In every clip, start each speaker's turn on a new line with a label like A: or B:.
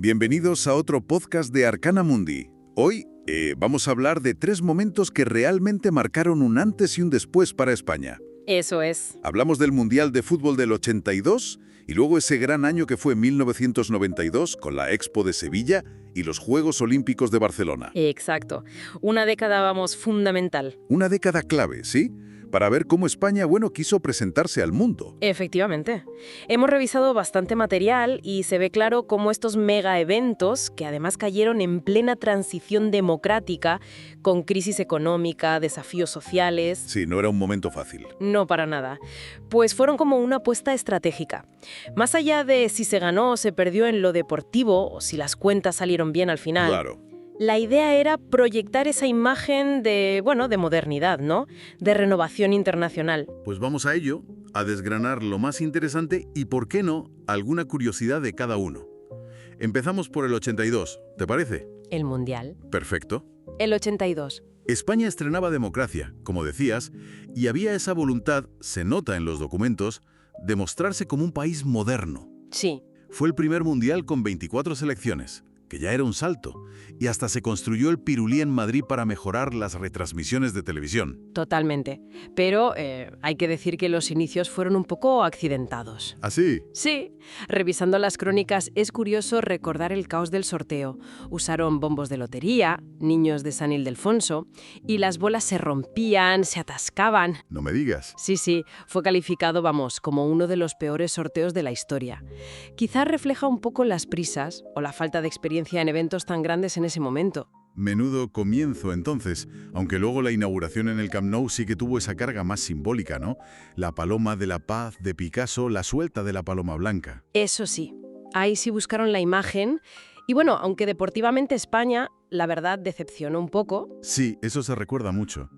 A: Bienvenidos a otro podcast de Arcana Mundi. Hoy vamos a hablar de 3 momentos que realmente marcaron un antes y un después para España.
B: Eso es.
A: Hablamos del Mundial de Fútbol del 82 y luego ese gran año que fue 1992 con la Expo de Sevilla y los Juegos Olímpicos de Barcelona.
B: Exacto. Una década, vamos, fundamental.
A: Una década clave, ¿sí? Para ver cómo España, quiso presentarse al mundo.
B: Efectivamente. Hemos revisado bastante material y se ve claro cómo estos mega eventos, que además cayeron en plena transición democrática, con crisis económica, desafíos sociales...
A: Sí, no era un momento fácil.
B: No para nada. Pues fueron como una apuesta estratégica. Más allá de si se ganó o se perdió en lo deportivo, o si las cuentas salieron bien al final...
A: Claro.
B: La idea era proyectar esa imagen de modernidad, ¿no? De renovación internacional.
A: Pues vamos a ello, a desgranar lo más interesante y, ¿por qué no?, alguna curiosidad de cada uno. Empezamos por el 82, ¿te parece?
B: El Mundial.
A: Perfecto.
B: El 82.
A: España estrenaba democracia, como decías, y había esa voluntad, se nota en los documentos, de mostrarse como un país moderno.
B: Sí.
A: Fue el primer mundial con 24 selecciones, que ya era un salto, y hasta se construyó el Pirulí en Madrid para mejorar las retransmisiones de televisión.
B: Totalmente. Pero hay que decir que los inicios fueron un poco accidentados.
A: ¿Ah, sí?
B: Sí. Revisando las crónicas, es curioso recordar el caos del sorteo. Usaron bombos de lotería, niños de San Ildefonso, y las bolas se rompían, se atascaban.
A: No me digas.
B: Sí, fue calificado, como uno de los peores sorteos de la historia. Quizás refleja un poco las prisas o la falta de experiencia en eventos tan grandes en ese momento.
A: Menudo comienzo, entonces, aunque luego la inauguración en el Camp Nou sí que tuvo esa carga más simbólica, ¿no? La paloma de la paz de Picasso, la suelta de la paloma blanca.
B: Eso sí, ahí sí buscaron la imagen. Y aunque deportivamente España, la verdad, decepcionó un poco.
A: Sí, eso se recuerda mucho.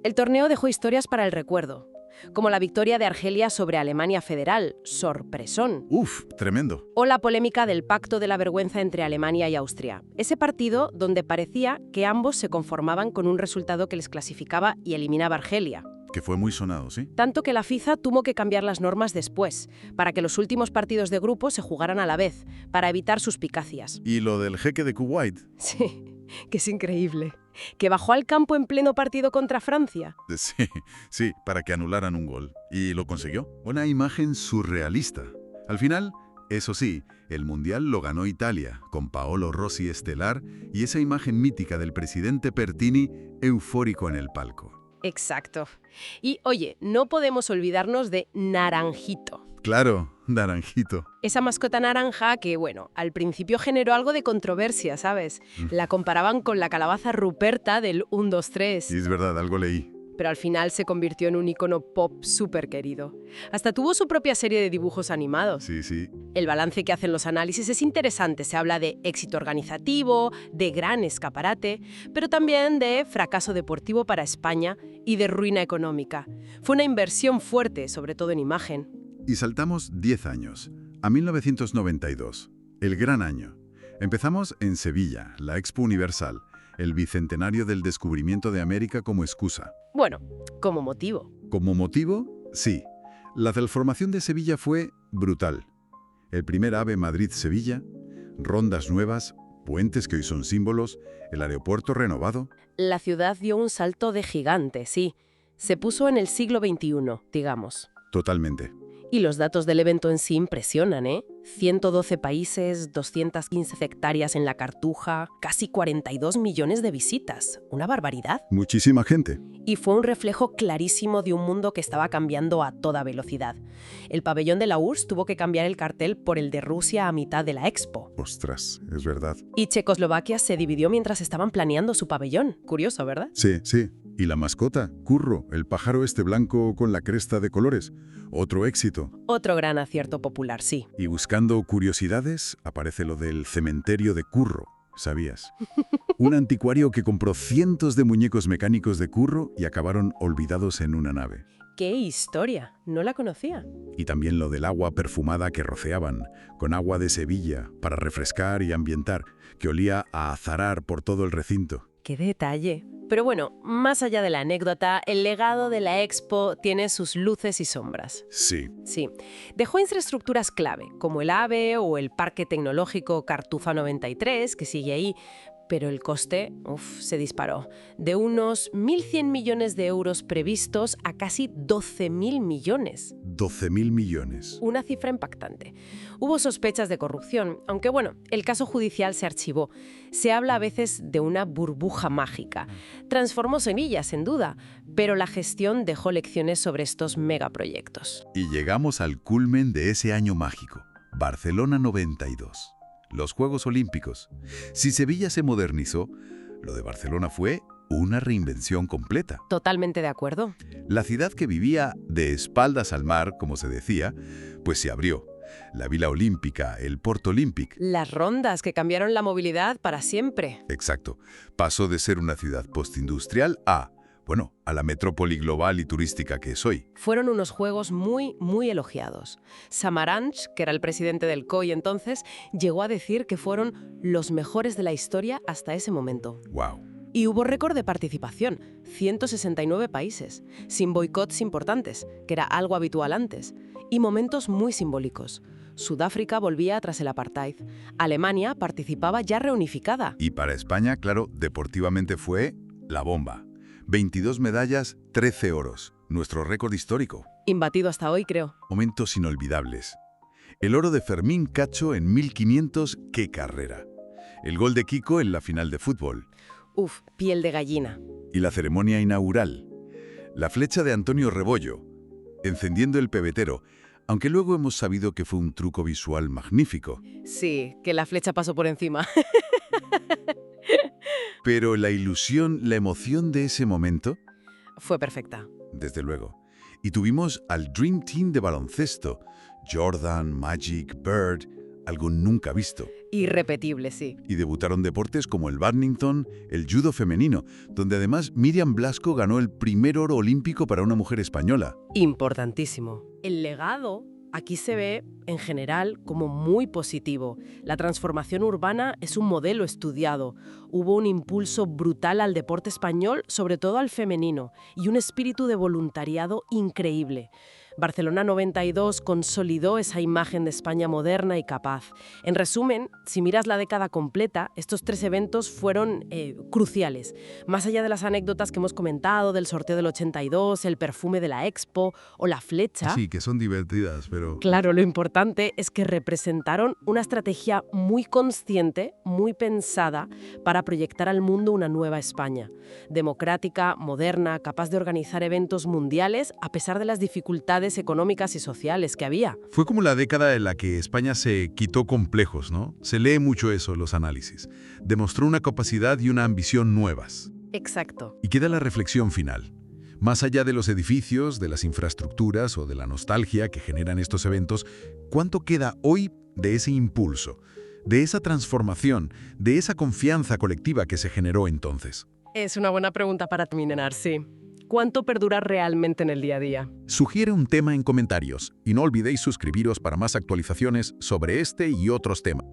B: El torneo dejó historias para el recuerdo, como la victoria de Argelia sobre Alemania Federal, sorpresón.
A: Uf, tremendo.
B: O la polémica del pacto de la vergüenza entre Alemania y Austria. Ese partido donde parecía que ambos se conformaban con un resultado que les clasificaba y eliminaba a Argelia.
A: Que fue muy sonado, ¿sí?
B: Tanto que la FIFA tuvo que cambiar las normas después, para que los últimos partidos de grupo se jugaran a la vez, para evitar suspicacias.
A: ¿Y lo del jeque de Kuwait?
B: Sí, que es increíble. Que bajó al campo en pleno partido contra Francia.
A: Sí, para que anularan un gol. ¿Y lo consiguió? Una imagen surrealista. Al final, eso sí, el Mundial lo ganó Italia, con Paolo Rossi estelar y esa imagen mítica del presidente Pertini eufórico en el palco.
B: Exacto. Y oye, no podemos olvidarnos de Naranjito.
A: Claro, Naranjito.
B: Esa mascota naranja que, al principio generó algo de controversia, ¿sabes? La comparaban con la calabaza Ruperta del 1, 2, 3.
A: Y es verdad, algo leí.
B: Pero al final se convirtió en un icono pop súper querido. Hasta tuvo su propia serie de dibujos animados.
A: Sí.
B: El balance que hacen los análisis es interesante. Se habla de éxito organizativo, de gran escaparate, pero también de fracaso deportivo para España y de ruina económica. Fue una inversión fuerte, sobre todo en imagen.
A: Y saltamos 10 años, a 1992, el gran año. Empezamos en Sevilla, la Expo Universal, el bicentenario del descubrimiento de América como excusa.
B: Como motivo.
A: ¿Como motivo? Sí. La transformación de Sevilla fue brutal. El primer AVE Madrid-Sevilla, rondas nuevas, puentes que hoy son símbolos, el aeropuerto renovado.
B: La ciudad dio un salto de gigante, sí. Se puso en el siglo XXI, digamos.
A: Totalmente.
B: Y los datos del evento en sí impresionan, ¿eh? 112 países, 215 hectáreas en la Cartuja, casi 42 millones de visitas. Una barbaridad.
A: Muchísima gente.
B: Y fue un reflejo clarísimo de un mundo que estaba cambiando a toda velocidad. El pabellón de la URSS tuvo que cambiar el cartel por el de Rusia a mitad de la Expo.
A: Ostras, es verdad.
B: Y Checoslovaquia se dividió mientras estaban planeando su pabellón. Curioso, ¿verdad?
A: Sí. Y la mascota, Curro, el pájaro este blanco con la cresta de colores. Otro éxito.
B: Otro gran acierto popular, sí.
A: Y buscando curiosidades, aparece lo del cementerio de Curro, ¿sabías? Un anticuario que compró cientos de muñecos mecánicos de Curro y acabaron olvidados en una nave.
B: ¡Qué historia! No la conocía.
A: Y también lo del agua perfumada que rociaban, con agua de Sevilla, para refrescar y ambientar, que olía a azarar por todo el recinto.
B: ¡Qué detalle! Pero bueno, más allá de la anécdota, el legado de la Expo tiene sus luces y sombras.
A: Sí.
B: Sí, dejó infraestructuras clave, como el AVE o el Parque Tecnológico Cartuja 93, que sigue ahí, pero el coste, se disparó. De unos 1.100 millones de euros previstos a casi 12.000 millones.
A: 12.000 millones.
B: Una cifra impactante. Hubo sospechas de corrupción, aunque bueno, el caso judicial se archivó. Se habla a veces de una burbuja mágica. Transformó semillas, sin duda, pero la gestión dejó lecciones sobre estos megaproyectos.
A: Y llegamos al culmen de ese año mágico, Barcelona 92. Los Juegos Olímpicos. Si Sevilla se modernizó, lo de Barcelona fue una reinvención completa.
B: Totalmente de acuerdo.
A: La ciudad que vivía de espaldas al mar, como se decía, pues se abrió. La Vila Olímpica, el Port Olímpic.
B: Las rondas que cambiaron la movilidad para siempre.
A: Exacto. Pasó de ser una ciudad postindustrial a la metrópoli global y turística que es hoy.
B: Fueron unos juegos muy, muy elogiados. Samaranch, que era el presidente del COI entonces, llegó a decir que fueron los mejores de la historia hasta ese momento.
A: ¡Wow!
B: Y hubo récord de participación, 169 países, sin boicots importantes, que era algo habitual antes, y momentos muy simbólicos. Sudáfrica volvía tras el apartheid. Alemania participaba ya reunificada.
A: Y para España, claro, deportivamente fue la bomba. 22 medallas, 13 oros. Nuestro récord histórico.
B: Imbatido hasta hoy, creo.
A: Momentos inolvidables. El oro de Fermín Cacho en 1500, ¡qué carrera! El gol de Kiko en la final de fútbol.
B: Piel de gallina.
A: Y la ceremonia inaugural. La flecha de Antonio Rebollo, encendiendo el pebetero, aunque luego hemos sabido que fue un truco visual magnífico.
B: Sí, que la flecha pasó por encima.
A: Pero la ilusión, la emoción de ese momento,
B: fue perfecta.
A: desde luego. Y tuvimos al Dream Team de baloncesto, Jordan, Magic, Bird, algo nunca visto.
B: Irrepetible, sí.
A: Y debutaron deportes como el bádminton, el judo femenino, donde además Miriam Blasco ganó el primer oro olímpico para una mujer española.
B: Importantísimo. El legado aquí se ve, en general, como muy positivo. La transformación urbana es un modelo estudiado. Hubo un impulso brutal al deporte español, sobre todo al femenino, y un espíritu de voluntariado increíble. Barcelona 92 consolidó esa imagen de España moderna y capaz. En resumen, si miras la década completa, estos 3 eventos fueron cruciales. Más allá de las anécdotas que hemos comentado, del sorteo del 82, el perfume de la Expo o la flecha...
A: Sí, que son divertidas, pero...
B: Claro, lo importante es que representaron una estrategia muy consciente, muy pensada, para proyectar al mundo una nueva España. Democrática, moderna, capaz de organizar eventos mundiales a pesar de las dificultades económicas y sociales que había.
C: Fue como la década en la que España se quitó complejos, ¿no? Se lee mucho eso en los análisis. Demostró una capacidad y una ambición nuevas.
B: Exacto.
C: Y queda la reflexión final. Más allá de los edificios, de las infraestructuras o de la nostalgia que generan estos eventos, ¿cuánto queda hoy de ese impulso, de esa transformación, de esa confianza colectiva que se generó entonces?
B: Es una buena pregunta para terminar, sí. ¿Cuánto perdura realmente en el día a día?
C: Sugiere un tema en comentarios y no olvidéis suscribiros para más actualizaciones sobre este y otros temas.